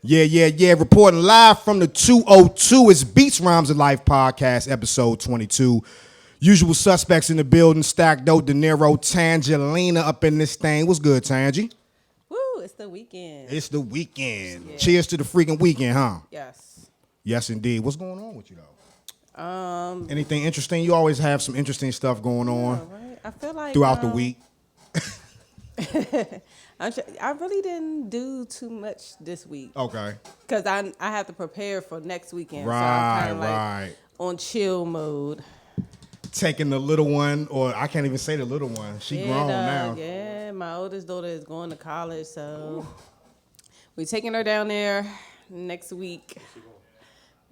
Yeah. Reporting live from the 202. It's Beats, Rhymes, and Life podcast, episode 22. Usual suspects in the building. Stack Dope, De Niro, Tangelina up in this thing. What's good, Tangy? Woo, it's the weekend. It's the weekend. Yeah. Cheers to the freaking weekend, huh? Yes. Yes, indeed. What's going on with you, though? Anything interesting? You always have some interesting stuff going on Right? I feel like throughout the week. I really didn't do too much this week. Okay. Because I have to prepare for next weekend. So I'm kind of Right. on chill mode. Taking the little one, or I can't even say the little one. She grown now. Yeah, my oldest daughter is going to college, so we're taking her down there next week.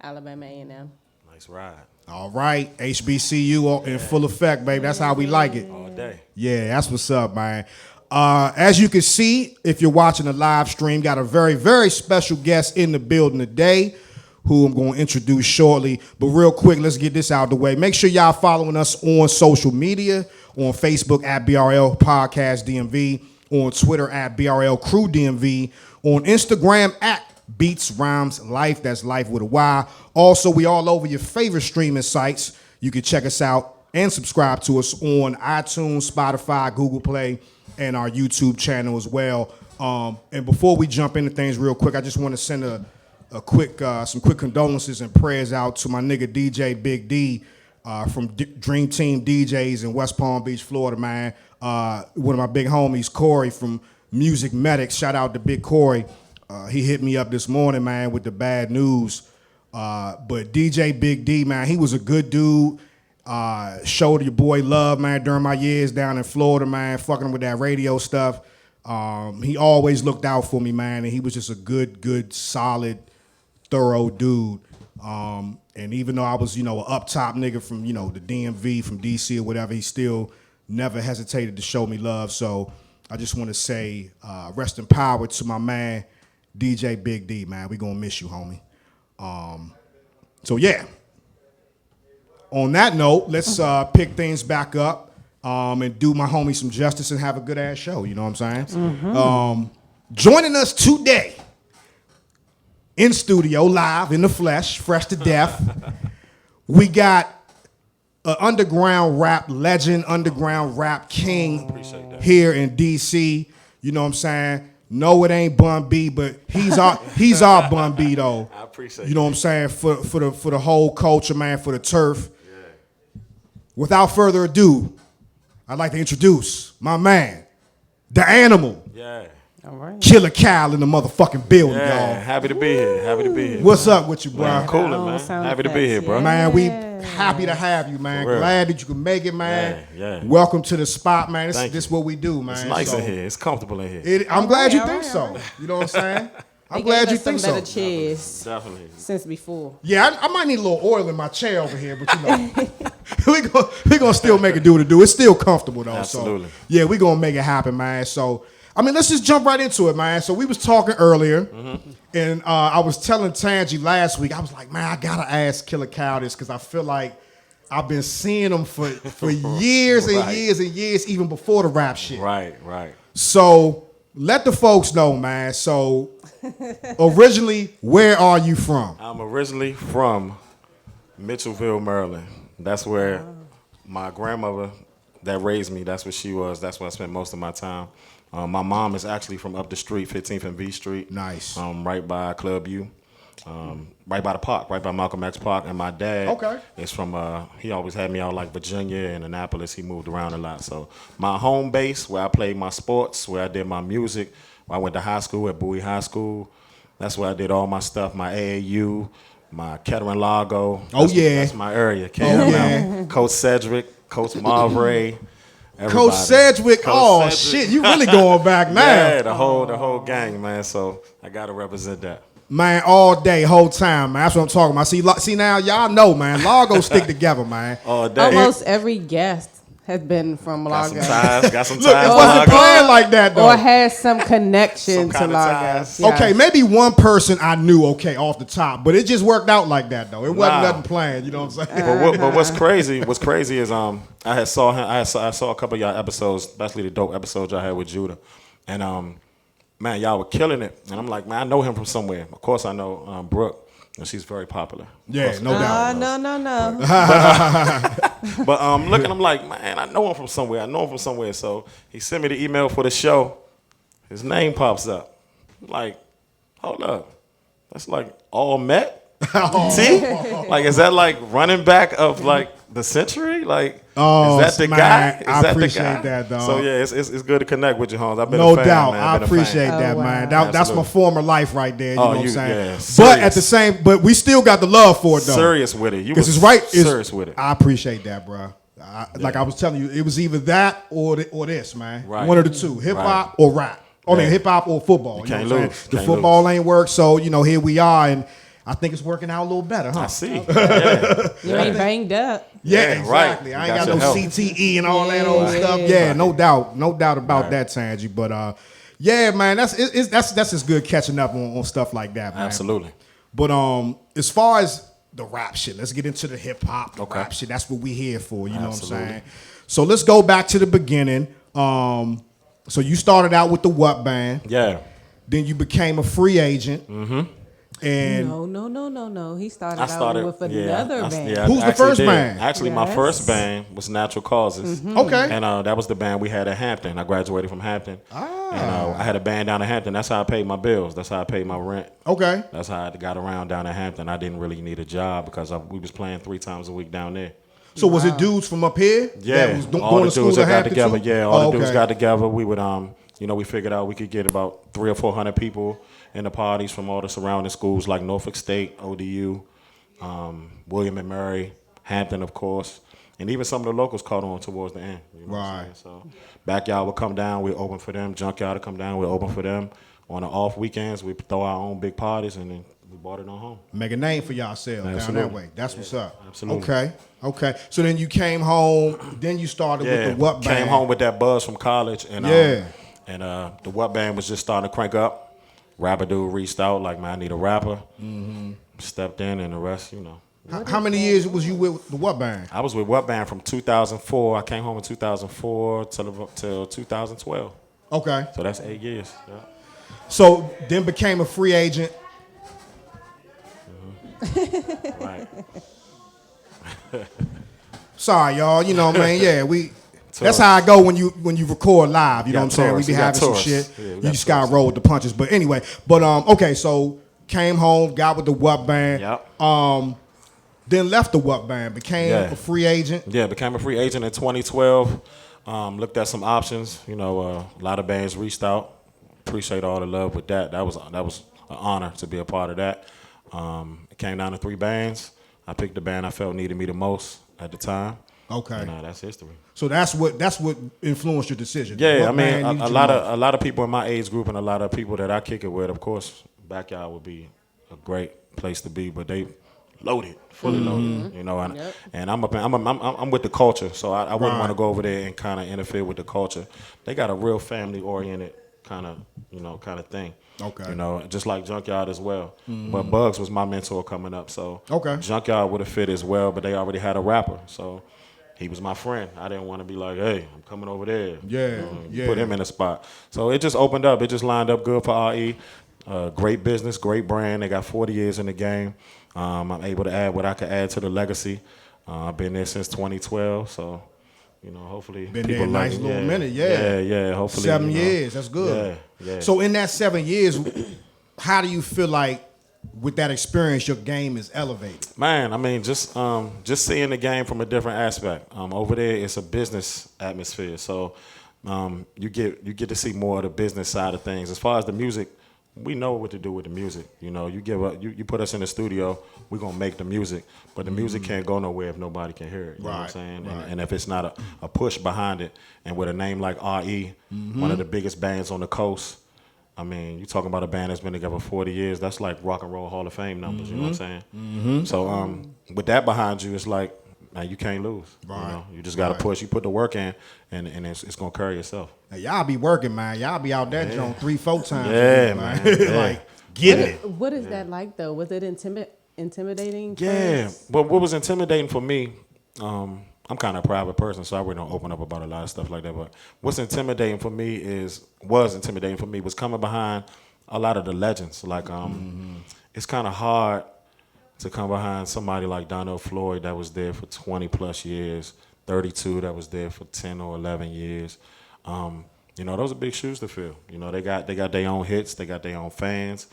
Alabama A&M. Nice ride. All right. HBCU in full effect, baby. That's how we like it. All day. Yeah, that's what's up, man. As you can see, if you're watching the live stream, got a very, very special guest in the building today who I'm going to introduce shortly. But real quick, let's get this out of the way. Make sure y'all following us on social media, on Facebook at BRL Podcast DMV, on Twitter at BRL Crew DMV, on Instagram at Beats Rhymes Life. That's Life with a Y. Also, we all over your favorite streaming sites. You can check us out and subscribe to us on iTunes, Spotify, Google Play, and our YouTube channel as well. And before we jump into things real quick, I just want to send some quick condolences and prayers out to my nigga DJ Big D from Dream Team DJs in West Palm Beach, Florida, man. One of my big homies, Corey from Music Medics. Shout out to Big Corey. He hit me up this morning, man, with the bad news. But DJ Big D, man, he was a good dude. Showed your boy love, man, during my years down in Florida, man, fucking with that radio stuff. He always looked out for me, man, and he was just a good, solid, thorough dude. And even though I was, an up top nigga from, the DMV, from DC or whatever, he still never hesitated to show me love. So I just want to say rest in power to my man, DJ Big D, man. We gonna miss you, homie. So yeah. On that note, let's pick things back up and do my homie some justice and have a good ass show. You know what I'm saying? Mm-hmm. Joining us today in studio, live in the flesh, fresh to death, we got an underground rap legend, underground rap king here in DC. You know what I'm saying? No, it ain't Bun B, but he's our Bun B though. I appreciate you know what I'm saying, for the whole culture, man, for the turf. Without further ado, I'd like to introduce my man, the animal. Yeah. All right. Killa Cal in the motherfucking building, Yeah. y'all. Happy to be here. What's up with you, bro? I'm coolin', man. Happy to be here, bro. Man, we happy to have you, man. Glad that you could make it, man. Yeah. Welcome to the spot, man. Thank This you. what we do, man. It's nice So, in here. It's comfortable in here. I'm glad you All think right, so. all right. You know what I'm saying? I'm They glad gave you us some think so. better chairs Definitely. since before. Yeah, I might need a little oil in my chair over here, but we gonna still make it do what it do. It's still comfortable though. Absolutely. So yeah, we gonna make it happen, man. So I mean, let's just jump right into it, man. So we was talking earlier, and I was telling Tangi last week. I was like, man, I gotta ask Killa Cal this because I feel like I've been seeing him for years and years and years, even before the rap shit. Right. So let the folks know, man. So originally, where are you from? I'm originally from Mitchellville, Maryland. That's where my grandmother that raised me, that's where she was. That's where I spent most of my time. My mom is actually from up the street, 15th and V Street. Nice. Right by Club U. Right by the park, right by Malcolm X Park. And my dad is from, he always had me out like Virginia and Annapolis. He moved around a lot. So my home base, where I played my sports, where I did my music, where I went to high school at Bowie High School. That's where I did all my stuff, my AAU, my Kettering Largo. That's my area. Coach Cedric, Coach Marvray. Coach Sedgwick, shit, you really going back now. Yeah, the whole gang, man. So I gotta represent that. Man, all day, whole time, man. That's what I'm talking about. See now, y'all know, man. Largo stick together, man. All day. Almost every guest has been from Largo. Got some ties. Look, it wasn't planned like that, though. Or has some connection to Largo. Yeah. Okay, maybe one person I knew, off the top, but it just worked out like that, though. It wasn't nothing planned, you know what I'm saying? But what's crazy is I saw a couple of y'all episodes, especially the dope episodes y'all had with Judah, and man, y'all were killing it. And I'm like, man, I know him from somewhere. Of course I know Brooke, and she's very popular. Yeah, no doubt. No. But looking, I'm like, man, I know him from somewhere. So he sent me the email for the show. His name pops up. I'm like, hold up. That's like all Met? See? Like, is that like running back of like the century? Like, is that the guy? Is I that appreciate the guy? that, dog. So yeah, it's good to connect with you, Holmes. I've been No a fan, doubt. man. I appreciate fan. that, Oh, man. wow. That's my former life right there. You know what I'm saying? Yeah, but at the same, but we still got the love for it, though. Serious with it. You was Because it's right. serious with it. I appreciate that, bro. Like I was telling you, it was either that or this, man. Right. One of the two, hip hop or rap. I mean, hip hop or football. You can't know what I'm lose. saying? The Can't football ain't work, so here we are, and I think it's working out a little better, huh? I see. Yeah. You ain't banged up. Yeah, Yeah, exactly. right. I You ain't got got no your help. CTE and all that old Yeah. stuff. Yeah, no doubt about that, Tangi. But yeah, man, that's just good catching up on stuff like that, man. Absolutely. But as far as the rap shit, let's get into the hip hop, Okay. rap shit. That's what we here for. You know what Absolutely. I'm saying? So let's go back to the beginning. So you started out with the What Band, Yeah. then you became a free agent, and No. He started, I started out with yeah, another I- band. yeah, I Who's the actually first did. band? Actually, my Yes. first band was Natural Causes. Okay. And that was the band we had at Hampton. I graduated from Hampton. And I had a band down at Hampton. That's how I paid my bills. That's how I paid my rent. okay. That's how I got around down at Hampton. I didn't really need a job because we was playing 3 times a week down there. So was it dudes from up here? Yeah, that was all going the to school dudes to that got Hampton together. too? Yeah, all Oh, the dudes okay. got together. We would, we figured out we could get about 300 or 400 people in the parties from all the surrounding schools like Norfolk State, ODU, William and Mary, Hampton, of course, and even some of the locals caught on towards the end. You know what I'm Right. saying? So Backyard would come down, we'd open for them. Junkyard would come down, we'd open for them. On the off weekends, we throw our own big parties, and then we brought it on home. Make a name for yourself down that Absolutely. way. That's what's up. Absolutely. Okay. So then you came home. Then you started with the What Band. Came home with that buzz from college, and the What Band was just starting to crank up. Rapper dude reached out like, man, I need a rapper. Stepped in, and the rest, How many years was you with the What Band? I was with What Band from 2004. I came home in 2004 till 2012. Okay. So that's 8 years. Yeah. So then became a free agent. Right. Sorry, y'all. Man. Yeah, That's how I go when you record live. You know what I'm saying? We tourists. be We got having some tourists. shit. Yeah, we You got just gotta tourists. roll with the punches. But anyway, okay. So came home, got with the What Band. Yep. Then left the What Band, became Yeah. a free agent. Yeah, became a free agent in 2012. Looked at some options. A lot of bands reached out. Appreciate all the love with that. That was an honor to be a part of that. It came down to 3 bands. I picked the band I felt needed me the most at the time. Okay. And that's history. So that's what influenced your decision. Yeah, What I mean, band a needed you lot most? of people in my age group and a lot of people that I kick it with. Of course, Backyard would be a great place to be, but they loaded, fully loaded. And I'm with the culture, so I wouldn't Right. want to go over there and kind of interfere with the culture. They got a real family oriented kind of thing. Okay. Just like Junkyard as well. But Bugs was my mentor coming up, so Okay. Junkyard would have fit as well, but they already had a rapper, so. He was my friend. I didn't want to be like, hey, I'm coming over there. Yeah, yeah. Put him in a spot. So it just opened up. It just lined up good for RE. Great business, great brand. They got 40 years in the game. I'm able to add what I could add to the legacy. I've been there since 2012, so hopefully Been people there a like nice it. little minute, Yeah. Hopefully 7 years. That's good. Yeah. So in that 7 years, how do you feel like with that experience your game is elevated? Man, I mean, just seeing the game from a different aspect. Over there, it's a business atmosphere, so you get to see more of the business side of things. As far as the music, we know what to do with the music. You put us in the studio, we're gonna make the music, but the music can't go nowhere if nobody can hear it. You know what I'm saying? Right. And if it's not a push behind it, and with a name like RE, one of the biggest bands on the coast. I mean, you talking about a band that's been together 40 years. That's like Rock and Roll Hall of Fame numbers. You know what I'm saying? So with that behind you, it's like, man, you can't lose. Right. You just got to push. You put the work in, and it's gonna carry itself. Now, y'all be working, man. Y'all be out there joint 3-4 times. Yeah, a week, man. Yeah. Like, get it. What is that like though? Was it intimidating? Yeah, first? but what was intimidating for me, I'm kind of a private person, so I really don't open up about a lot of stuff like that. But what's intimidating for me was coming behind a lot of the legends. Like, it's kind of hard to come behind somebody like Donnell Floyd that was there for 20 plus years, 32 that was there for 10 or 11 years. Those are big shoes to fill. They got their own hits, they got their own fans.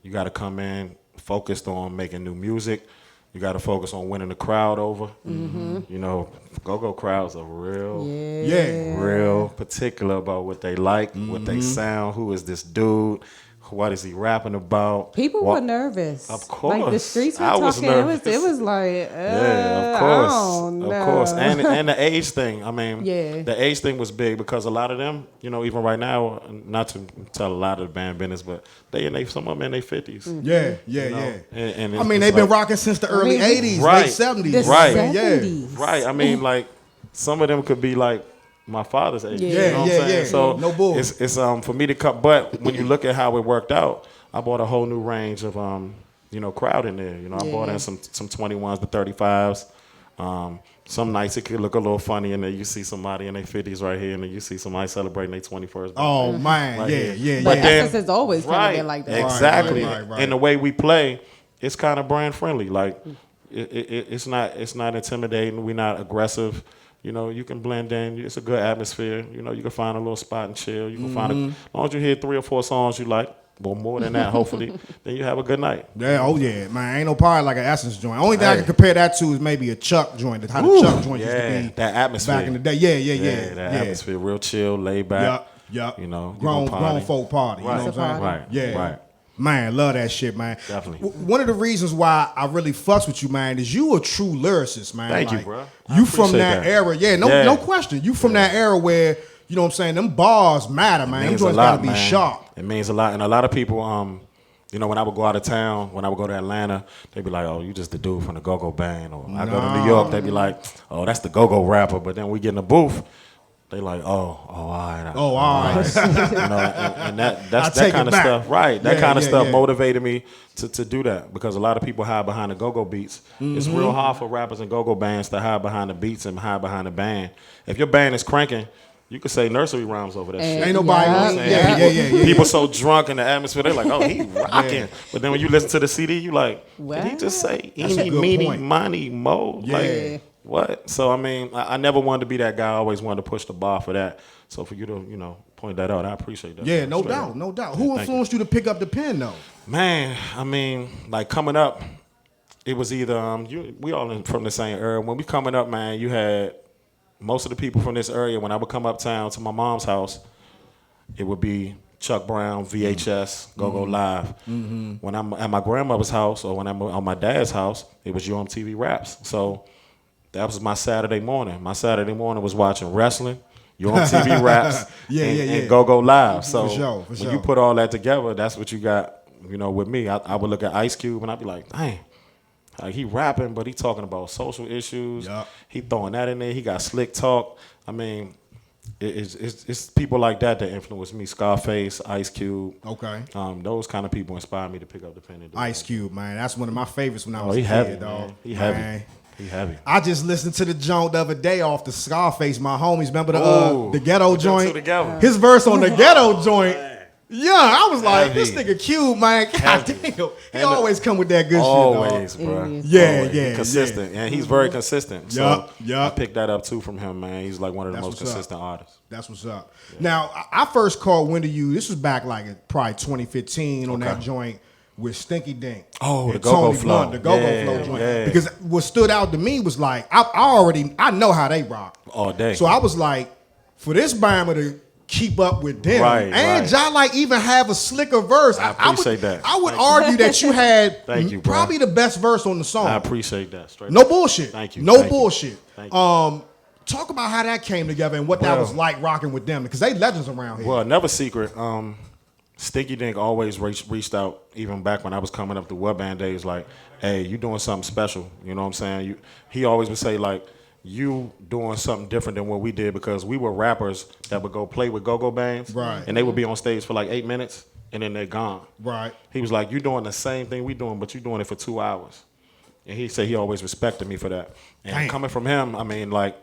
You got to come in focused on making new music. You got to focus on winning the crowd over. Go-go crowds are real particular about what they like, what they sound, who is this dude, what is he rapping about. People were nervous. Of course. Like the streets were I talking. was nervous. It was like, yeah, of course. I don't know. Of course. And the age thing. I mean, Yeah. the age thing was big because a lot of them, even right now, not to tell a lot of the band business, but some of them in their 50s. Yeah. And I mean, they've been rocking since the early 80s, Right. late 70s. The Right. 70s. Right. I mean, like, some of them could be like my father's age. Yeah. You know what I'm saying? Yeah. So No bull. it's for me to come. But when you look at how it worked out, I bought a whole new range of crowd in there. I bought in some 21s to 35s. Some nights it could look a little funny, and then you see somebody in their 50s right here, and then you see somebody celebrating their 21st birthday. Oh man, Right yeah. here. But then- Essence has always kind of been like that. Exactly. Right. And the way we play, it's kind of brand friendly. Like it's not intimidating. We're not aggressive. You can blend in. It's a good atmosphere. You can find a little spot and chill. You can find as long as you hear 3 or 4 songs you like, well, more than that, hopefully, then you have a good night. Yeah, oh yeah, man. Ain't no party like an Essence joint. Only thing I can compare that to is maybe a Chuck joint. How the Chuck joint used to be. That atmosphere. Back in the day. Yeah. That atmosphere, real chill, laid back. Yup. Grown folk party. Right. You know what I'm saying? Right. Yeah. Right. Man, love that shit, man. Definitely. One of the reasons why I really fucks with you, man, is you a true lyricist, man. Thank you, Like, bro. You from that appreciate that. era. Yeah, no question. You from that era where, you know what I'm saying, them bars matter, man. Them Means a joints lot, gotta be man. sharp. It means a lot. And a lot of people, when I would go out of town, when I would go to Atlanta, they'd be like, oh, you just the dude from the Go-Go Band. Or I go to New York, they'd be like, oh, that's the Go-Go rapper. But then we get in the booth, they like, all right. Oh, all right. And that's take that kind it of back. stuff. Right. That Yeah, kind of yeah, stuff yeah. motivated me to do that because a lot of people hide behind the go-go beats. It's real hard for rappers and go-go bands to hide behind the beats and hide behind the band. If your band is cranking, you could say nursery rhymes over that shit. Ain't nobody. Yeah. People so drunk in the atmosphere, they're like, oh, he rocking. But then when you listen to the CD, you like, did he just say That's a eeny, good meeny, point. miny, mo? Yeah. Like, what? So, I mean, I never wanted to be that guy. I always wanted to push the bar for that. So for you to, point that out, I appreciate that. Yeah, no Straight doubt, up. no doubt. Yeah, Who thank influenced you to pick up the pen, though? Man, I mean, like coming up, it was either we all from the same era. When we coming up, man, you had most of the people from this area. When I would come uptown to my mom's house, it would be Chuck Brown, VHS, Go-Go Live. When I'm at my grandmother's house or when I'm on my dad's house, it was UMTV Raps. So that was my Saturday morning. My Saturday morning was watching wrestling, UMTV Raps, and Go-Go Live. So For when sure. you put all that together, that's what you got, with me. I would look at Ice Cube and I'd be like, dang, like he rapping, but he talking about social issues. Yup. He throwing that in there. He got slick talk. I mean, it's people like that influence me. Scarface, Ice Cube. Okay. Those kind of people inspire me to pick up the pen and do Ice that. Cube, man. That's one of my favorites when I was he a heavy, kid, dog. man. He Man. heavy. He heavy. I just listened to the joint the other day off the Scarface. My homies, remember Ooh. the ghetto Put them two joint? together. His verse on the ghetto joint. Yeah, I was like, Heavy. this nigga Cube, man. God Heavy. damn. He And always come with that good Always, shit, dog. bro. Yeah, Always. yeah, He consistent, and he's very consistent. Yup, So yup. I picked that up too from him, man. He's like one of the That's most what's up. consistent artists. That's what's up. Now, I first called Wind of You. This was back like in probably 2015 on that joint with Stinky Dink. Oh, and the Go-Go Tony Flow. Blunt, the Go-Go Yeah, Flow joint. yeah. Because what stood out to me was like, I know how they rock. All day. So I was like, for this Bama to keep up with them. Right, and right. y'all like even have a slicker verse. I appreciate that. I would Thank you. argue that you had Thank you, bro. probably the best verse on the song. I appreciate that. Straight No up. bullshit. Thank you. No Thank you. bullshit. Thank you. Talk about how that came together and what that Well- was like rocking with them because they legends around here. Well, another secret. Stinky Dink always reached out, even back when I was coming up the web band days. Like, hey, you doing something special? You know what I'm saying? He always would say like, you doing something different than what we did because we were rappers that would go play with go-go bands, Right. And they would be on stage for like 8 minutes and then they're gone. Right. He was like, you doing the same thing we doing, but you doing it for 2 hours. And he said he always respected me for that. And Damn. coming from him, I mean, like,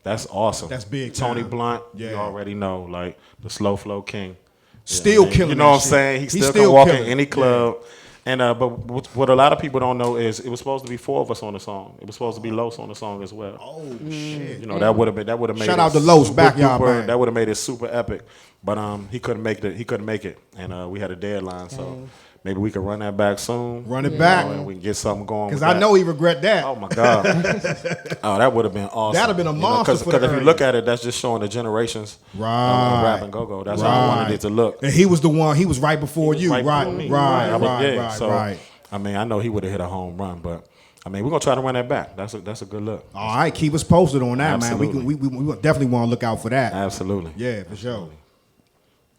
that's awesome. That's big Tony time. Blunt, Yeah. you already know, like, the slow flow king. Still I mean, killing you know that what I'm shit. saying? He He's still still can walk in killing it. any club. And but what a lot of people don't know is it was supposed to be 4 of us on the song. It was supposed to be Los on the song as well. Oh shit! You know, that would have made Shout it out to Los, super Backyard duper- Band. That would have made it super epic. But he couldn't make it. He couldn't make it, and we had a deadline. So maybe we could run that back soon. Run it back. and we can get something going. Because with I that. know he regret that. Oh my God! Oh, that would have been awesome. That'd have been a monster for the Because if you area. look at it, that's just showing the generations of Right. rap and go-go. That's how I wanted it to look. And he was the one. He was right before you. Right Right. before me. Right. I was- Right. yeah, Right. so, Right. I mean, I know he would have hit a home run, but I mean, we're gonna try to run that back. That's a good look. All right. Keep us posted on that, Absolutely. man. We definitely want to look out for that. Absolutely. Yeah, for sure.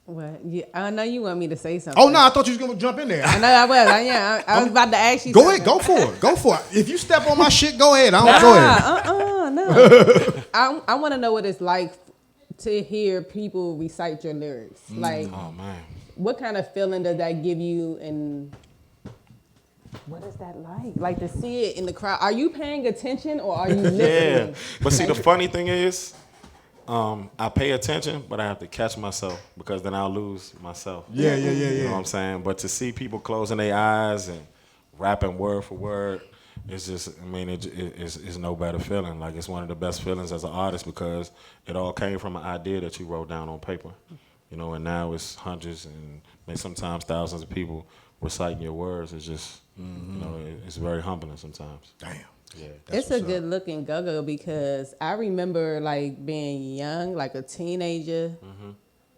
What? Yeah, I know you want me to say something. Oh no, I thought you was gonna jump in there. I know I was. I was about to ask you. Go something. ahead, go for it. Go for it. If you step on my shit, go ahead. Go ahead. No. I want to know what it's like to hear people recite your lyrics. Like, Oh man. what kind of feeling does that give you, and what is that like? Like to see it in the crowd. Are you paying attention or are you listening? Yeah. But see, the funny thing is, I pay attention, but I have to catch myself because then I'll lose myself. Yeah. You know what I'm saying? But to see people closing their eyes and rapping word for word, it's just, I mean, it's no better feeling. Like, it's one of the best feelings as an artist because it all came from an idea that you wrote down on paper. You know, and now it's hundreds and maybe sometimes thousands of people reciting your words. It's just, you know, it's very humbling sometimes. Damn. Yeah. It's a good looking go-go because I remember like being young, like a teenager.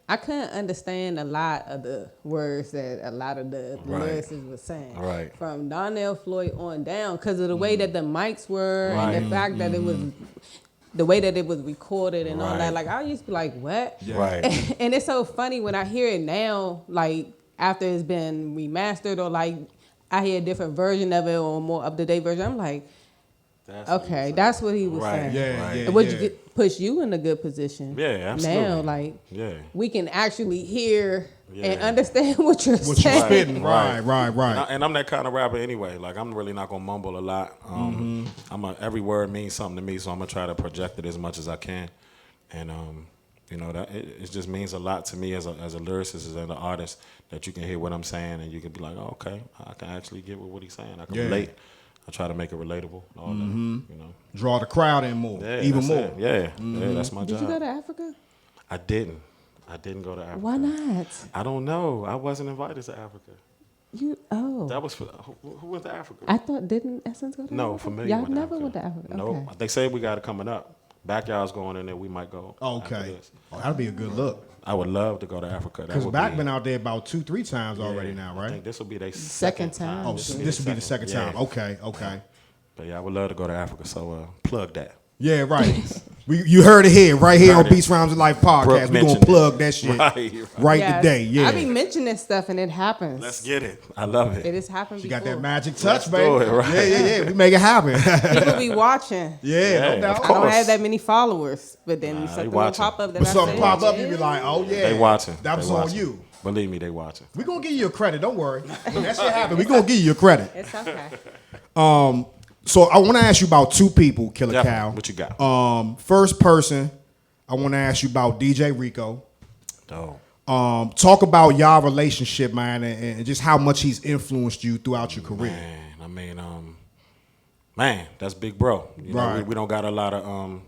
I couldn't understand a lot of the words that a lot of the Right. lyricists were saying. Right. From Donnell Floyd on down because of the way that the mics were and the fact that it was the way that it was recorded and all Right. that. Like I used to be like, what? Right. And it's so funny when I hear it now, like after it's been remastered or like I hear a different version of it or a more up-to-date version. I'm like, okay, that's what he was Right. saying. Yeah. And Which puts you in a good position. Yeah, absolutely. Now, like, Yeah. we can actually hear Yeah. and understand what you're What you saying. spitting? Right. And I'm that kind of rapper anyway. Like, I'm really not gonna mumble a lot. Every word means something to me, so I'm gonna try to project it as much as I can. And you know, that it just means a lot to me as a lyricist, as an artist, that you can hear what I'm saying and you can be like, oh, okay, I can actually get with what he's saying. I can relate. I try to make it relatable. All that, you know. Draw the crowd in more, Yeah, even that's more. it. Yeah, yeah, that's my Did job. you go to Africa? I didn't go to Africa. Why not? I don't know. I wasn't invited to Africa. That was for who went to Africa? I thought, didn't Essence go to No, Africa? familiar Y'all with never Africa. went to Africa? No, Okay. they say we got it coming up. Backyard's going in there. We might go. Okay. after this. Oh, that'll be a good look. I would love to go to Africa. That Because would Back be- been out there about 2-3 times already now, I right? think this will be their Second second time. Oh, this will be the second time. Yeah. Okay. But yeah, I would love to go to Africa. So plug that. Yeah, right. You heard it here, right here Heard on it. Beats Rhymes of Life podcast. Brooke We're gonna mentioned plug it. that shit Right. right Yes. today. Yeah. I be mentioning stuff and it happens. Let's get it. I love It it. has happened She before. got that magic touch, Let's baby. do it, right. Yeah. We make it happen. People be watching. Yeah, no Yeah, doubt. of I don't course. have that many followers, but then Nah, something they will watching. pop up that But I something said, pop up, you yeah. be like, oh yeah. They watching. That was They on watching. you. Believe me, they watching. We gonna give you your credit. Don't worry. When that shit happen, we gonna give you your credit. It's okay. So I want to ask you about two people, Killa Definitely. Cal. What you got? First person, I want to ask you about DJ Rico. Dope. Talk about y'all relationship, man, and just how much he's influenced you throughout your career. Man, I mean, man, that's big bro. You know, Right. we don't got a lot of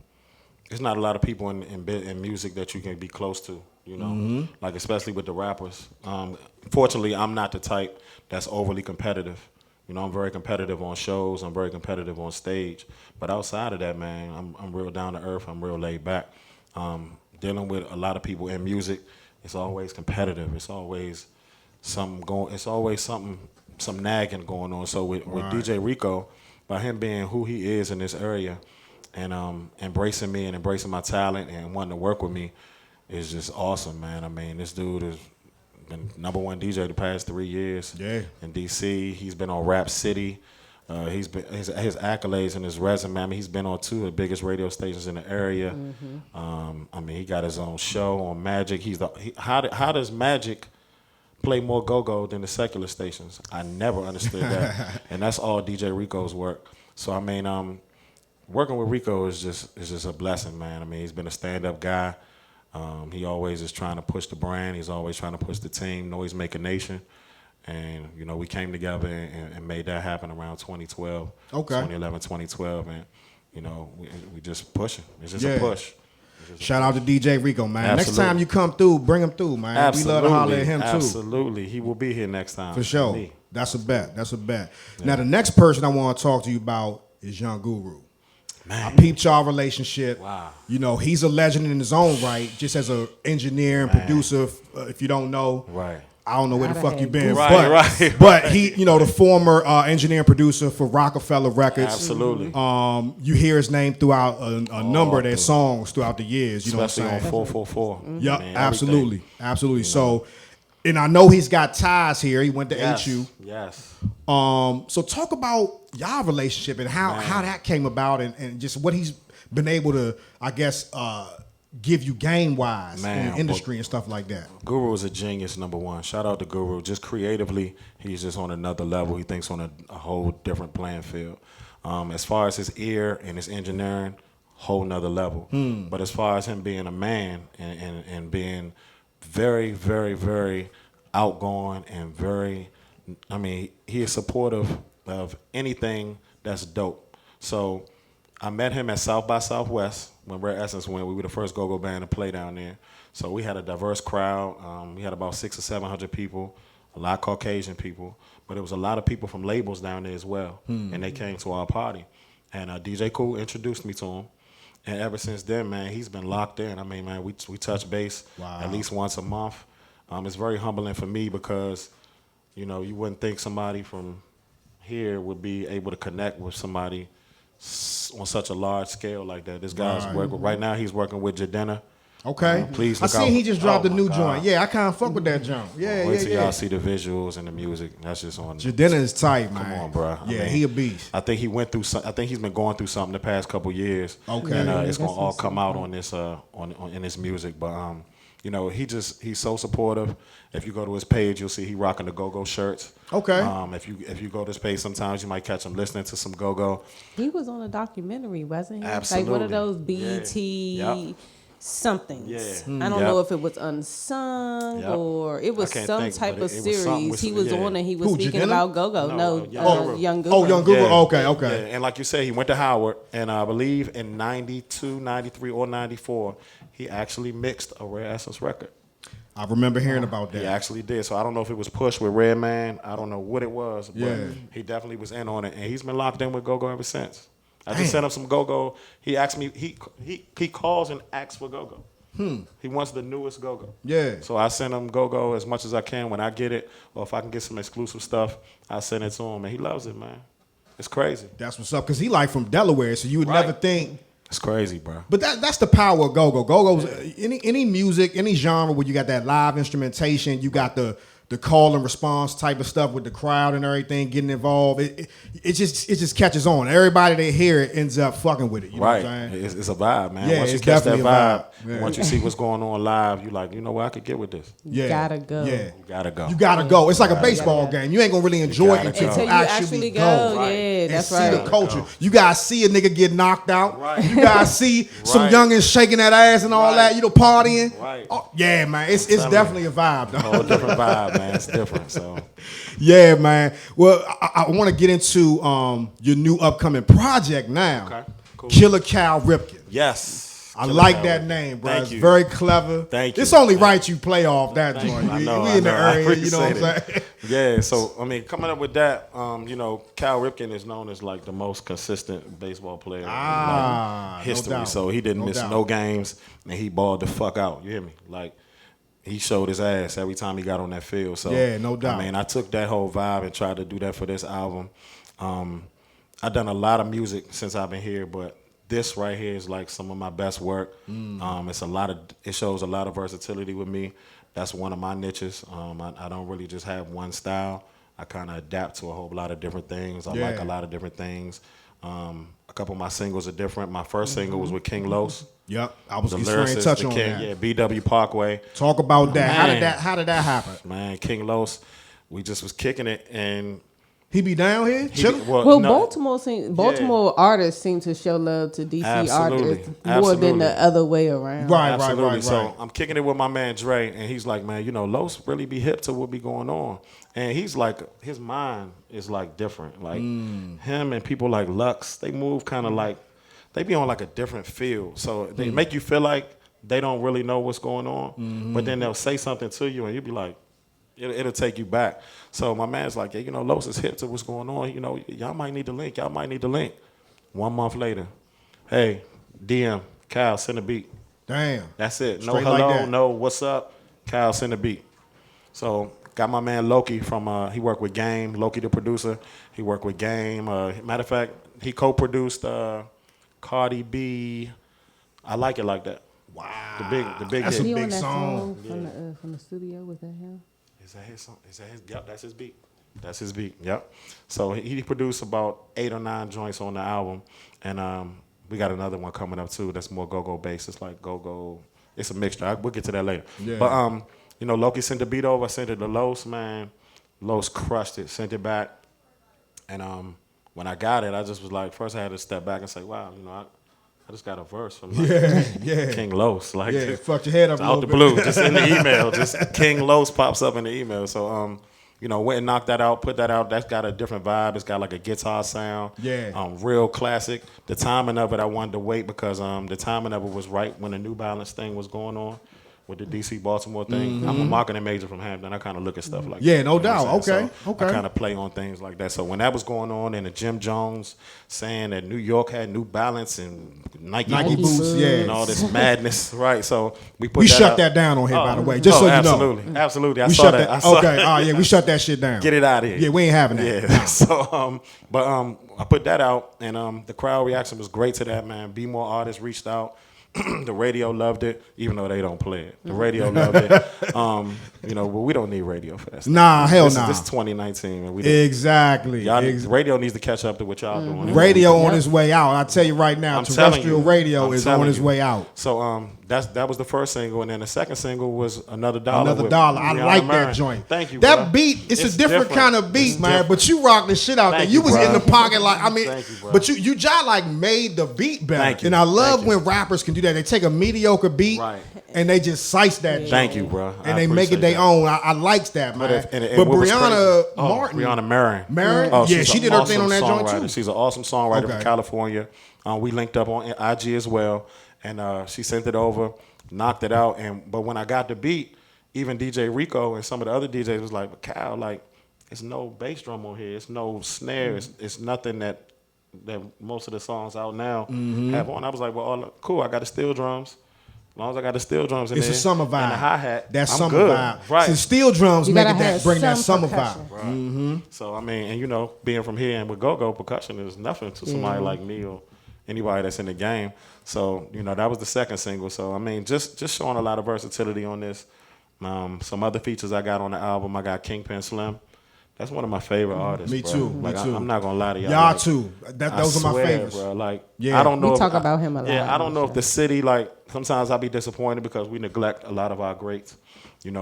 there's not a lot of people in music that you can be close to, you know, like especially with the rappers. Fortunately, I'm not the type that's overly competitive. You know, I'm very competitive on shows. I'm very competitive on stage. But outside of that, man, I'm real down to earth. I'm real laid back. Dealing with a lot of people in music, it's always competitive. It's always something going. It's always some nagging going on. So with DJ Rico, by him being who he is in this area, and embracing me and embracing my talent and wanting to work with me, is just awesome, man. I mean, this dude has been #1 DJ the past 3 years. Yeah. In DC, he's been on Rap City. He's been his accolades and his resume. I mean, he's been on 2 of the biggest radio stations in the area. I mean, he got his own show on Magic. How does Magic play more go-go than the secular stations? I never understood that, and that's all DJ Rico's work. So I mean, working with Rico is just a blessing, man. I mean, he's been a stand-up guy. He always is trying to push the brand. He's always trying to push the team. Noise Make a Nation. And, you know, we came together and made that happen around 2012, 2011, 2012. And, you know, we just pushing. It's just a push. Shout out to DJ Rico, man. Absolutely. Next time you come through, bring him through, man. Absolutely. We love to holler at him, too. Absolutely. He will be here next time. For sure. That's a bet. That's a bet. Yeah. Now, the next person I want to talk to you about is Young Guru. Man. I peeped y'all relationship. Wow. You know, he's a legend in his own right, just as an engineer and producer, if you don't know. Right. I don't know where the fuck you been, right. But he, you know, the former engineer and producer for Rockefeller Records. Absolutely. You hear his name throughout a number of their songs throughout the years. You Especially know what I'm saying? on 444. Yep, absolutely, absolutely. So, and I know he's got ties here. He went to HU. Yes. So talk about y'all relationship and how that came about and just what he's been able to, I guess, give you game-wise in the industry and stuff like that. Guru is a genius, number one. Shout out to Guru. Just creatively, he's just on another level. He thinks on a whole different playing field. As far as his ear and his engineering, whole nother level. But as far as him being a man and being very, very, very outgoing and very, I mean, he is supportive of anything that's dope. So I met him at South by Southwest when Rare Essence went. We were the first go-go band to play down there. So we had a diverse crowd. We had about 600 or 700 people, a lot of Caucasian people, but it was a lot of people from labels down there as well. And they came to our party. And DJ Kool introduced me to him. And ever since then, man, he's been locked in. I mean, man, we touch base at least once a month. It's very humbling for me because, you know, you wouldn't think somebody from here would be able to connect with somebody on such a large scale like that. This guy's working right now. He's working with Jadena. Okay. Please I look out. seen he just dropped a new joint. Yeah, I kind of fuck with that joint. Yeah, Wait till y'all see the visuals and the music. That's just on. Jadena is tight, man. Come on, bro. Yeah, I mean, he a beast. I think he went through. I think he's been going through something the past couple years. Okay. And it's gonna all come out on this in his music. But you know, he's so supportive. If you go to his page, you'll see he rocking the go-go shirts. Okay. If you go to his page, sometimes you might catch him listening to some go-go. He was on a documentary, wasn't he? Absolutely. Like one of those BET somethings. Yeah. I don't know if it was unsung or it was some type of series. He was on and he was speaking about go-go. No, Young Guru. Oh, Young Guru. Yeah. Okay. Yeah. And like you said, he went to Howard, and I believe in 92, 93, or 94, he actually mixed a Rare Essence record. I remember hearing about that. He actually did. So I don't know if it was pushed with Redman. I don't know what it was, but he definitely was in on it, and he's been locked in with go-go ever since. I just sent him some go-go. He asked me. He calls and asks for go-go. He wants the newest go-go. Yeah. So I send him go-go as much as I can when I get it, or if I can get some exclusive stuff, I send it to him, and he loves it, man. It's crazy. That's what's up, because he like from Delaware, so you would never think. It's crazy, bro. But that's the power of go-go. Go-go's any music, any genre where you got that live instrumentation, you got the call and response type of stuff with the crowd and everything getting involved. It just catches on. Everybody that hear it ends up fucking with it. You know what I'm saying? It's a vibe, man. Yeah, once you it's catch that definitely a vibe, vibe. once you see what's going on live, you like, you know what, I could get with this. Yeah. You gotta go. Yeah. You gotta go. You gotta go. It's like a baseball game. You ain't gonna really enjoy it until you actually go. Yeah, that's and see right. the culture. You gotta see a nigga get knocked out. Right. You gotta see some youngins shaking that ass and all that. You know, partying. Right. Oh, yeah, man. It's definitely a vibe, though. A whole different vibe, man. It's different. So. Yeah, man. Well, I want to get into your new upcoming project now. Okay. Cool. Killa Cal Ripken. Yes. I like that name, bro. Thank It's you. very clever. Thank you. It's only right you play off that joint. I know. We I in the know. I area, you know what I'm appreciate saying? it. Yeah. So I mean, coming up with that, you know, Cal Ripken is known as like the most consistent baseball player in like, history. No doubt. So he didn't miss doubt. no games, and he balled the fuck out. You hear me? Like. He showed his ass every time he got on that field. So Yeah, no doubt. I mean, I took that whole vibe and tried to do that for this album. I've done a lot of music since I've been here, but this right here is like some of my best work. It shows a lot of versatility with me. That's one of my niches. I don't really just have one style. I kind of adapt to a whole lot of different things. I like a lot of different things. A couple of my singles are different. My first single was with King Los. Yep, I was The just trying to lyricist, touch the on King, that. yeah, BW Parkway. Talk about that. Man. How did that happen? Man, King Los, we just was kicking it, and He be down here chilling. Well, Baltimore artists seem to show love to DC artists more than the other way around. Right. So I'm kicking it with my man Dre, and he's like, man, Los really be hip to what be going on, and he's like, his mind is like different. Like him and people like Lux, they move kind of like, they be on like a different field. So they make you feel like they don't really know what's going on, but then they'll say something to you, and you'll be like, it'll take you back. So my man's like, yeah, Los is hip to what's going on. Y'all might need to link. 1 month later, hey, DM, Cal, send a beat. Damn. That's it. No Straight hello, like that. no what's up. Cal, send a beat. So got my man Loki from, he worked with Game, Loki the producer. He worked with Game. Matter of fact, he co-produced Cardi B, I Like It Like That. Wow. The big That's hit. a He big on that song. from the studio, was that him? Is that his song? Yep, that's his beat. That's his beat. Yep. So he produced about 8 or 9 joints on the album, and we got another one coming up too. That's more go-go based. It's like go-go. It's a mixture. We'll get to that later. Yeah. But Loki sent the beat over. I sent it to Los. Man, Los crushed it. Sent it back, and when I got it, I just was like, first I had to step back and say, wow, I just got a verse from King Los. Like, Yeah, fucked your head up a out little the bit. blue, just in the email. Just King Los pops up in the email. So, went and knocked that out, put that out. That's got a different vibe. It's got like a guitar sound. Yeah. Real classic. The timing of it, I wanted to wait because the timing of it was right when the New Balance thing was going on with the DC Baltimore thing. I'm a marketing major from Hampton. I kind of look at stuff like that. Yeah, no You know what doubt. I'm saying? Okay, So okay. I kind of play on things like that. So when that was going on, and the Jim Jones saying that New York had New Balance and Nike boots boots, yeah. and all this madness, right? So we put We that shut up. that down on here, by the way, just so you know. Absolutely. I We saw shut that. that. I saw Okay, that. we shut that shit down. Get it out of here. Yeah, we ain't having that. Yeah. So, I put that out, and the crowd reaction was great to that, man. Be More artists reached out. The radio loved it, even though they don't play it. The radio loved it. But we don't need radio for that stuff. Nah, hell nah. This is 2019, and we Exactly. radio needs to catch up to what y'all doing. Radio on its way out. I tell you right now, I'm telling terrestrial you. radio I'm is telling on its you. way out. So that was the first single, and then the second single was Another Dollar. Another with $1. I Rihanna like Murray. that joint. Thank you. That bro. beat, it's a different kind of beat, It's man. different. But you rocked the shit out there. Thank You you, was bro. in the pocket like, Thank you, bro. but you just like made the beat better. Thank you. And I love Thank you. when rappers can do that. They take a mediocre beat Right. and they just slice that joint. Thank you, bro. And they make it their own. I likes that, man. But what was Brianna crazy- Martin. Brianna Marin. Marin? Oh, Yeah, she's she an did her thing on that awesome joint, too. songwriter. She's an awesome songwriter Okay. from California. We linked up on IG as well, and she sent it over, knocked it out. But when I got the beat, even DJ Rico and some of the other DJs was like, "But Cal, like, it's no bass drum on here. It's no snare. It's nothing that most of the songs out now have on." I was like, "Well, cool. I got the steel drums. As long as I got the steel drums in It's there a summer vibe. and the hi-hat, That I'm summer good. vibe. Right. Since steel drums You make gotta it have bring that some summer percussion. vibe. So I mean, and being from here and with go-go percussion is nothing to somebody like me or anybody that's in the game. So that was the second single. So I mean, just showing a lot of versatility on this. Some other features I got on the album. I got Kingpin Slim. That's one of my favorite artists. Me bro. too. Like, Me too. I'm not gonna lie to y'all. Y'all like, too. I Those are my swear, favorites. bro. Like, Yeah. I don't know. We if talk I- about him a lot Yeah, I don't on know the if the city, like, sometimes I be disappointed because we neglect a lot of our greats, and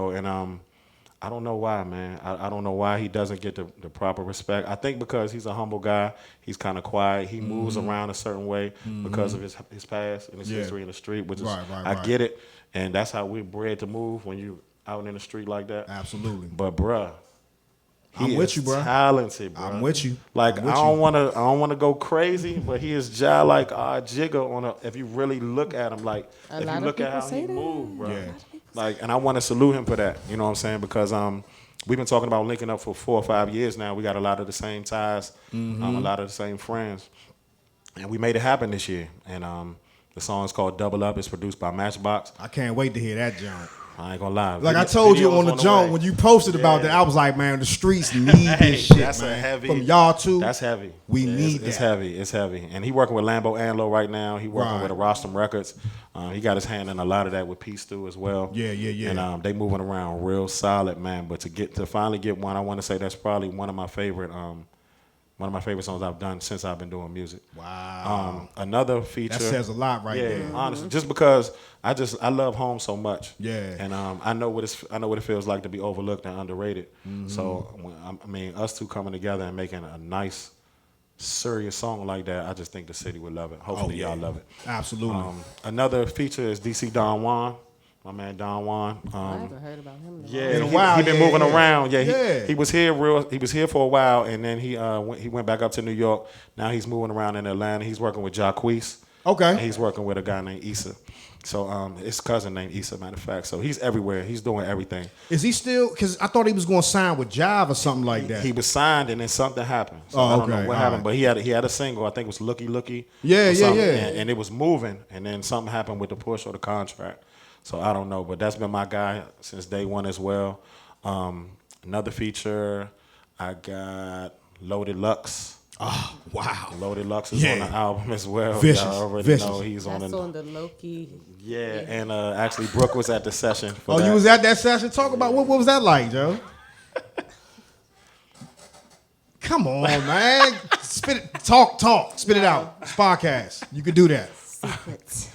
I don't know why, man. I don't know why he doesn't get the proper respect. I think because he's a humble guy. He's kind of quiet. He moves around a certain way because of his past and his history in the street, which is, Right. I get it. And that's how we're bred to move when you out in the street like that. Absolutely. But, bruh, I'm with you, bro. Talented, bro. I'm with you. Like, I'm with I don't want to go crazy, but he is just like Jigga if you really look at him, like A if lot you of look at people how say he that. move, bro. Yeah. Like, and I want to salute him for that. You know what I'm saying? Because we've been talking about linking up for 4 or 5 years now. We got a lot of the same ties, a lot of the same friends, and we made it happen this year. And the song is called Double Up. It's produced by Matchbox. I can't wait to hear that jump. I ain't gonna lie. Like I told you on the jump when you posted about that, I was like, man, the streets need this shit, that's man. a heavy. From y'all too. That's heavy. We Yeah, need it's that. heavy. It's heavy. And he working with Lambo Anlo right now. He working Right. with Rostam Records. He got his hand in a lot of that with P Stu as well. Yeah. And they moving around real solid, man. But to finally get one, I want to say that's probably one of my favorite one of my favorite songs I've done since I've been doing music. Wow. Another feature. That says a lot right there. Yeah, honestly, just because I love home so much. Yeah. And I know what it feels like to be overlooked and underrated. So I mean, us two coming together and making a nice, serious song like that, I just think the city would love it. Hopefully, y'all love it. Absolutely. Another feature is DC Don Juan. My man Don Juan. I haven't heard about him. Yeah, a while, he been moving around. Yeah, Yeah. he was here for a while, and then he went back up to New York. Now he's moving around in Atlanta. He's working with Jacquees. Okay. And he's working with a guy named Issa. So his cousin named Issa, matter of fact. So he's everywhere. He's doing everything. Is he still? Because I thought he was going to sign with Jive or something like that. He was signed, and then something happened. So I don't know what happened, but he had a single. I think it was Looky Looky. Yeah. And it was moving, and then something happened with the push or the contract. So I don't know, but that's been my guy since day one as well. Another feature, I got Loaded Lux. Oh, wow. Loaded Lux is on the album as well. Vicious. Y'all already Vicious. know he's on That's the. on the Loki. Yeah, and actually Brooke was at the session. For that. You was at that session? Talk about what was that like, Joe? Come on, man. Spit it. Talk. Spit it out. It's podcast. You could do that. Secrets.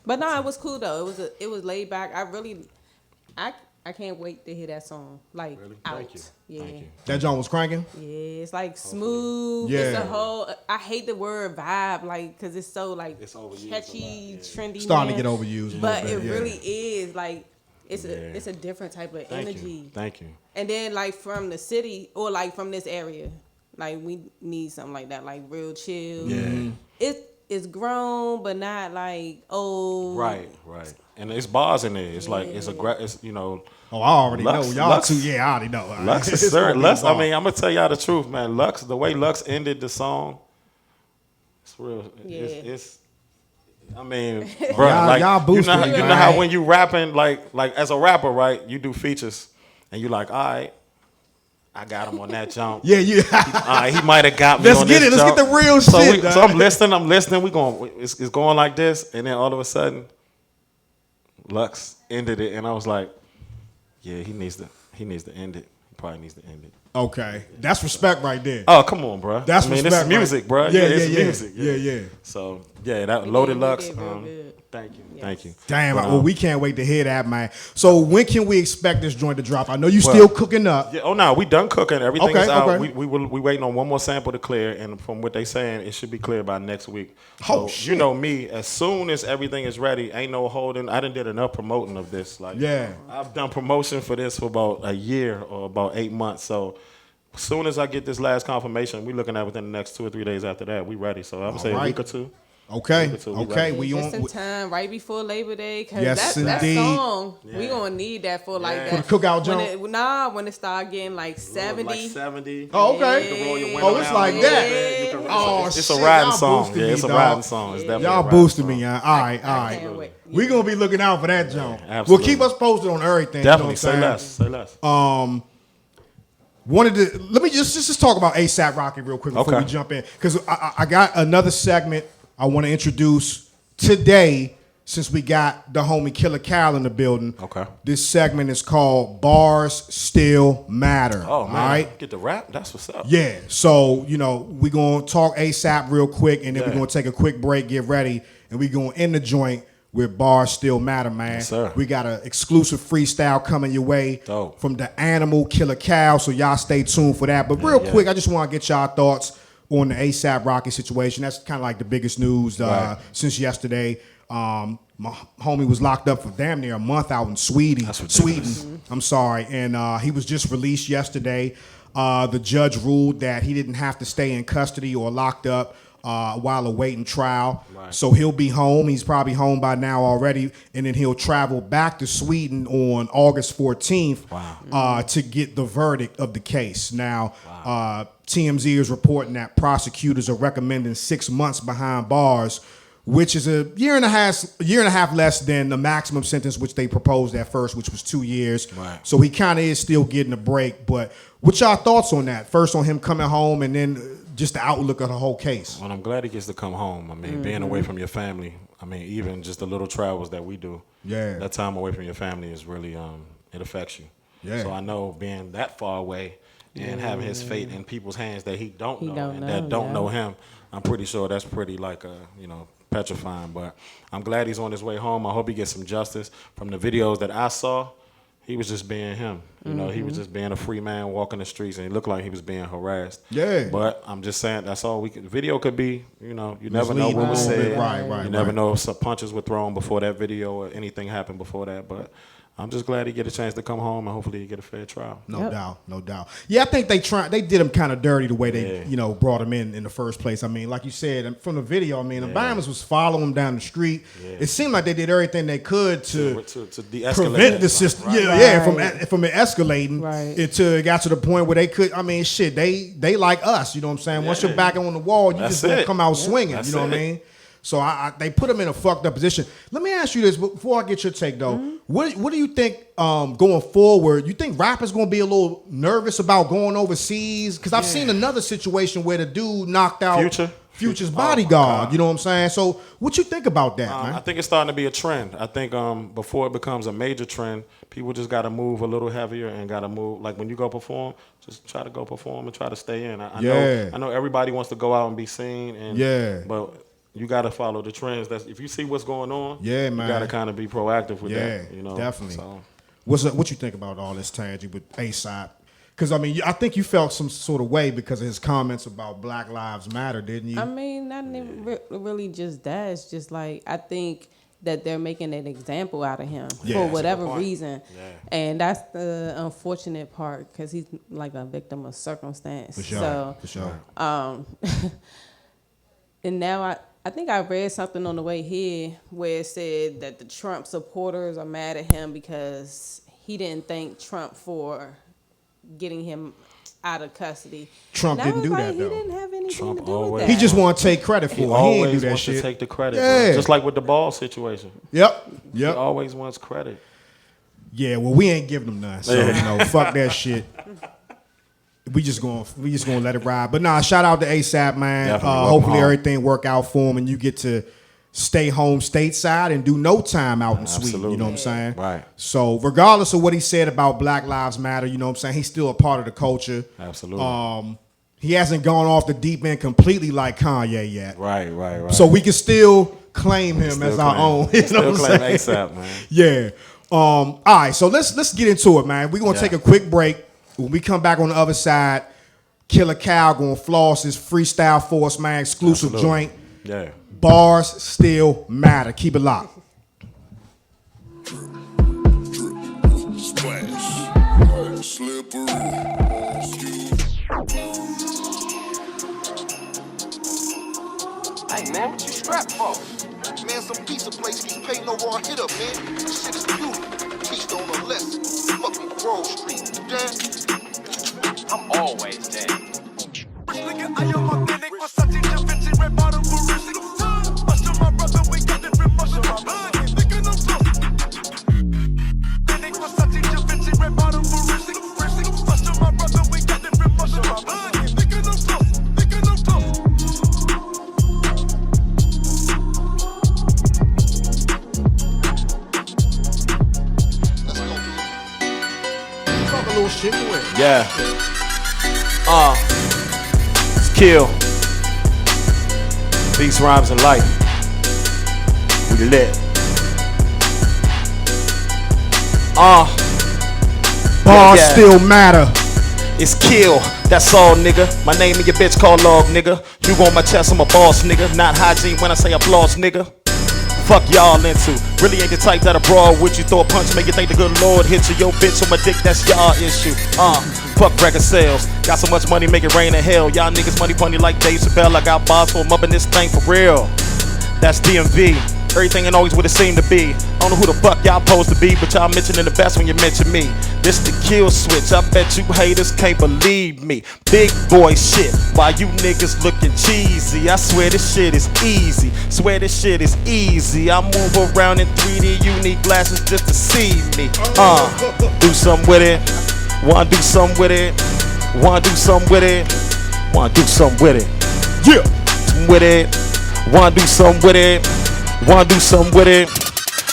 But no, it was cool though. It was laid back. I can't wait to hear that song. Like out. Thank you. Yeah. Thank you. That John was cranking? Yeah, it's like smooth. Yeah. It's a whole. I hate the word vibe, like, because it's so like It's overused catchy, a lot, trendy. Starting to man. get overused a But little it bit, yeah. really is like it's Yeah. it's a different type of Thank energy. you. Thank you. And then like from the city or like from this area, like we need something like that, like real chill. Yeah. It's grown, but not like old. Right. And it's bars in there. It's like it's you know. Oh, I already Lux- know. Y'all Lux- too. Yeah, I already know. All right. Lux is It's gonna certain. be Lux. I bomb. mean, I'm gonna tell y'all the truth, man. Lux, the way Lux ended the song, it's real. Yeah. It's I mean, bro, Y'all- like y'all you boosted know, it, you know man. how when you rapping, like as a rapper, right? You do features, and you like, all right, I got him on that jump. Yeah. All right, he might have got me. Let's on get this it. Let's jump. get the real so shit, so dog. I'm listening. We going. It's going like this, and then all of a sudden, Lux ended it, and I was like, yeah, he needs to end it. He probably needs to end it. Okay. That's respect right there. Oh, come on, bro. That's I mean, respect, this is music, right? bro. Yeah, it's yeah. music. Yeah. So, yeah, that We Loaded did Lux. real good. Thank you. Yes. Thank you. Damn. But, Well, we can't wait to hear that, man. So when can we expect this joint to drop? I know you still cooking up. Yeah, oh no, we done cooking. Everything Okay, is out. okay. We waiting on one more sample to clear, and from what they saying, it should be clear by next week. Oh, So, shit. you know me. As soon as everything is ready, ain't no holding. I done did enough promoting of this. Like, Yeah. I've done promotion for this for about a year or about 8 months. So, as soon as I get this last confirmation, we looking at within the next 2 or 3 days after that, we ready. So I would say a right. week or two. Okay. We Okay. ready. We Just in on time, right before Labor Day, because Yes, that indeed. song, we gonna need that for like Yeah. that. For the cookout when when it start getting like 70. Like 70. Oh, okay. You can roll your Yeah. window Oh, it's down like a little that. bit. You can- Oh, it's shit, a riding y'all song. boosted Yeah, me, it's a dog. riding song. It's definitely a Y'all riding boosted song. me, y'all. All right. can't wait. We gonna be looking out for that, John. Well, absolutely. keep us posted on everything. Definitely. You know what I'm Say saying? less. Say less. Let me just talk about ASAP Rocky real quick before Okay. we jump in, because I got another segment I want to introduce today. Since we got the homie Killa Cal in the building, Okay. This segment is called Bars Still Matter. Oh man, all right. get the rap. That's what's up. Yeah, so we're gonna talk ASAP real quick, and then we're Yeah. gonna take a quick break, get ready, and we're gonna end the joint with Bars Still Matter, man. Yes, sir. We got an exclusive freestyle coming your way Dope. from the animal Killa Cal, so y'all stay tuned for that. But real yeah. quick, I just want to get y'all thoughts on the ASAP Rocky situation. That's kind of like the biggest news Right. since yesterday. My homie was locked up for damn near a month out in Sweden. That's ridiculous. I'm sorry. And he was just released yesterday. The judge ruled that he didn't have to stay in custody or locked up while awaiting trial. Right. So he'll be home. He's probably home by now already. And then he'll travel back to Sweden on August 14th to get the verdict of the case. Now, TMZ is reporting that prosecutors are recommending 6 months behind bars, which is a year and a half less than the maximum sentence which they proposed at first, which was 2 years. Right. So he kind of is still getting a break. But what's y'all thoughts on that? First on him coming home, and then just the outlook of the whole case. Well, I'm glad he gets to come home. I mean, being away from your family. I mean, even just the little travels that we do. Yeah. That time away from your family is really it affects you. Yeah. So I know being that far away, and having his fate in people's hands that he don't know and know, that don't yeah. know him. I'm pretty sure that's pretty like petrifying. But I'm glad he's on his way home. I hope he gets some justice. From the videos that I saw, he was just being him. You know, he was just being a free man walking the streets, and he looked like he was being harassed. Yeah. But I'm just saying that's all we could. Video could be, you never know what was said. Right. You never know if some punches were thrown before that video or anything happened before that. But I'm just glad he get a chance to come home, and hopefully he get a fair trial. No doubt. Yeah, I think they did him kind of dirty the way they, brought him in the first place. I mean, like you said, from the video, I mean, the Bamers was following him down the street. Yeah. It seemed like they did everything they could to de-escalate prevent the system. Right. From it escalating. Right. Until it got to the point where they could. I mean, shit, they like us. You know what I'm saying? Once you're back on the wall, you just won't come out swinging. You know what I mean? So they put him in a fucked up position. Let me ask you this before I get your take though. What do you think going forward? You think rappers gonna be a little nervous about going overseas? Because I've seen another situation where the dude knocked out Future's bodyguard. You know what I'm saying? So what you think about that, man? I think it's starting to be a trend. I think before it becomes a major trend, people just got to move a little heavier and got to move. Like when you go perform, just try to go perform and try to stay in. I know everybody wants to go out and be seen. But you got to follow the trends. If you see what's going on, man, you got to kind of be proactive with that. Definitely. So. What you think about all this, Tangy, with ASAP? Because, I mean, I think you felt some sort of way because of his comments about Black Lives Matter, didn't you? I mean, not even really just that. It's just like, I think that they're making an example out of him for whatever reason. Yeah. And that's the unfortunate part because he's like a victim of circumstance. For sure. So, for sure. And now I think I read something on the way here where it said that the Trump supporters are mad at him because he didn't thank Trump for getting him out of custody. Trump didn't do that, though. He didn't have anything Trump to do always, with that. He just want to take credit for it. He always ain't do that wants shit. to take the credit. Yeah. Bro. Just like with the ball situation. Yep. He always wants credit. Yeah, well, we ain't giving him none. So, fuck that shit. We just gonna let it ride. But nah, shout out to ASAP, man. Hopefully everything work out for him and you get to stay home stateside and do no time out in Sweden. You know what I'm saying? Right. So regardless of what he said about Black Lives Matter, you know what I'm saying, he's still a part of the culture. Absolutely. He hasn't gone off the deep end completely like Kanye yet. Right. So we can still claim him as our own. You know what I'm saying? ASAP, man. Yeah. All right, so let's get into it, man. We're gonna take a quick break. When we come back on the other side, Killa Cal gonna floss his freestyle for us, man. Exclusive joint. Yeah. Bars still matter. Keep it locked. Splash. Slippery. Hey man, what you strapped for? Man, some pizza place can pay no raw hit up, man. This shit is beautiful. Teach on a lesson. Fucking Grove Street. You down? I'm always down. Yeah. It's Kill. Beats, rhymes, and life. We lit. Bars still matter. It's Kill. That's all, nigga. My name and your bitch called Log, nigga. You on my chest, I'm a boss, nigga. Not hygiene when I say applause, nigga. Fuck y'all into. Really ain't the type that brawl with you. Throw a punch, make you think the good Lord hits you. Yo, bitch on my dick, that's y'all issue. Fuck record sales. Got so much money, make it rain in hell. Y'all niggas money funny like Dave Chappelle. I got bars for 'em up in this thing for real. That's DMV. Everything ain't always what it seemed to be. I don't know who the fuck y'all supposed to be, but y'all mentioning the best when you mention me. This the kill switch. I bet you haters can't believe me. Big boy shit. While you niggas looking cheesy. I swear this shit is easy. Swear this shit is easy. I move around in 3D. You need glasses just to see me. Do something with it. Wanna do something with it. Wanna do something with it. Wanna do something with it. Yeah. With it. Wanna do something with it. Wanna do something with it.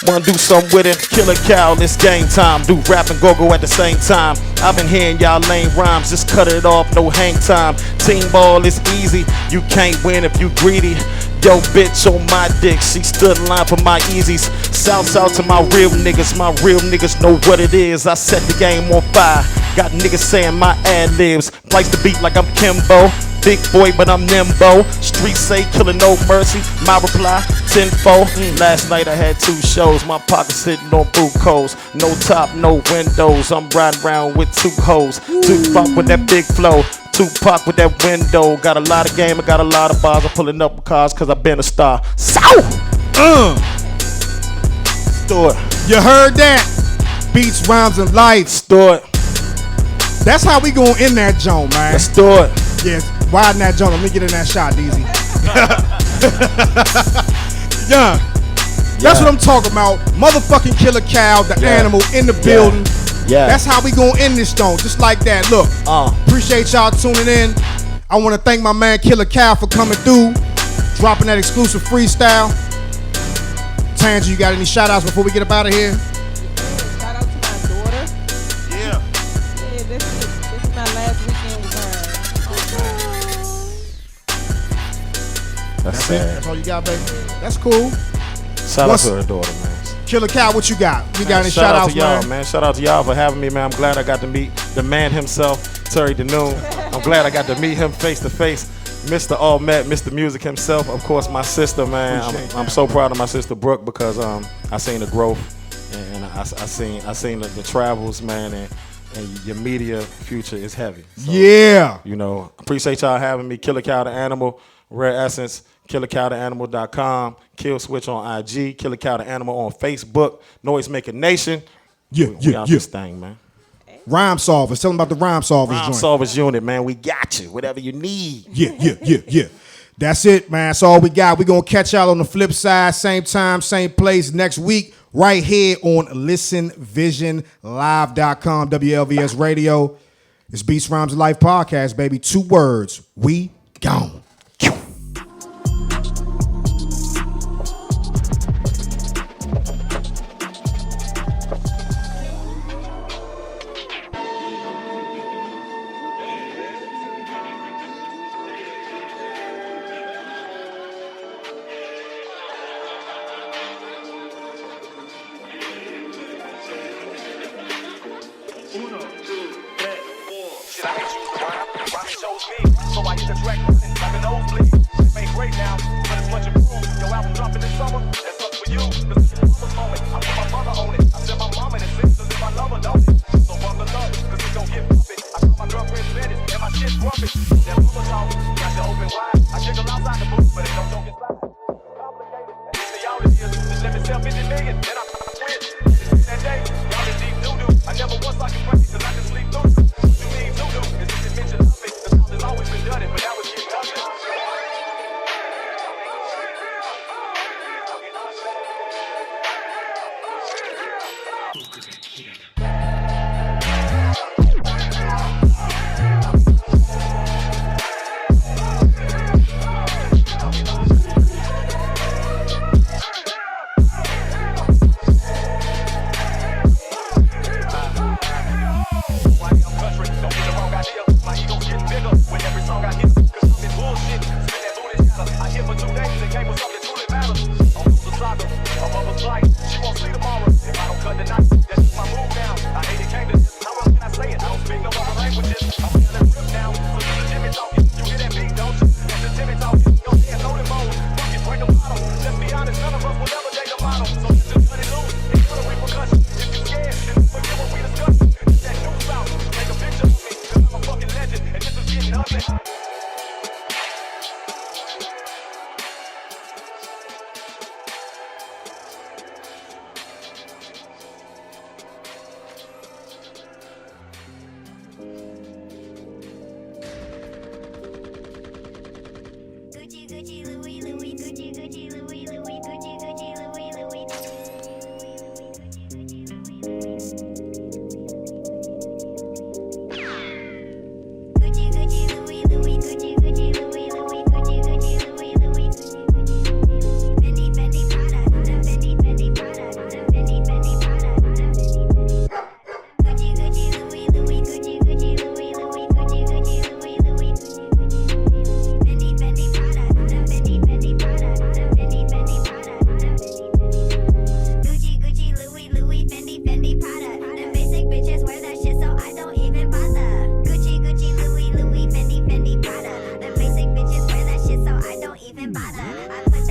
Wanna do something with it? Killa Cal, it's game time. Do rap and go-go at the same time. I've been hearing y'all lame rhymes, just cut it off, no hang time. Team ball is easy, you can't win if you greedy. Yo, bitch on my dick, she stood in line for my easies. Shouts out to my real niggas know what it is. I set the game on fire, got niggas saying my ad-libs. Place the beat like I'm Kimbo, big boy but I'm Nimbo. Streets say killing no mercy, my reply, tenfold. Last night I had 2 shows, my pockets sitting on boot codes. No top, no windows, I'm riding around with 2 hoes. Tupac with that big flow, Tupac with that window. Got a lot of game, I got a lot of bars. I'm pulling up cars cause I've been a star. So do it. You heard that? Beats, rhymes, and life. Do it. That's how we gonna end that joint, man. Let's do it. Yes, widen that joint. Let me get in that shot, DZ. Yeah. That's what I'm talking about. Motherfucking Killa Cal, the animal in the building. Yeah. That's how we gonna end this joint, just like that. Look, appreciate y'all tuning in. I want to thank my man Killa Cal for coming through, dropping that exclusive freestyle. Tangy, you got any shout outs before we get up out of here? Shout out to my daughter. Yeah. Yeah, this is my last weekend with her. That's it? sad. That's all you got, baby? That's cool. Shout out to her daughter, man. Killa Cal, what you got? We got any Shout shout out outs, to y'all, man? man. Shout out to y'all for having me, man. I'm glad I got to meet the man himself, Terry Danoon. I'm glad I got to meet him face to face. Mr. All Met, Mr. Music himself. Of course, my sister, man. I'm so proud of my sister Brooke because I seen the growth and I seen the travels, man, and your media future is heavy. So, Yeah. you know, appreciate y'all having me. Killa Cal the Animal, Rare Essence, KillaCalTheAnimal.com, Kill Switch on IG, Killa Cal the Animal on Facebook, Noise Maker Nation. We out this thing, man. Rhyme Solvers. Tell them about the Rhyme Solvers Rhyme joint. Solvers Unit, man. We got you. Whatever you need. Yeah. That's it, man. That's all we got. We're going to catch y'all on the flip side. Same time, same place next week. Right here on ListenVisionLive.com, WLVS Radio. It's Beats, Rhymes, and Life podcast, baby. 2 words. We gone. So I hit the track like a nosebleed. Ain't great now, but it's much improved. Your album dropping this summer, that's up for you. Cause it's a moment, I put my brother on it. I tell my mama and sisters if I love her, don't it? So bundle up, cause it's gon' get bumpin'. I got my girlfriend Spanish, and my shit's rumpin'. That rumor talk, got you open wide. I jiggle outside the booth, but ain't no joke inside. Complicated, and you see all this here. Just let me sell 50 million, then I'm quit. That day, y'all in deep doo-doo. I never once I can break it, cause I can sleep through. What you mean doo-doo? Is this dimension of it? Cause always been done it, but now it's getting done. Gucci, Gucci,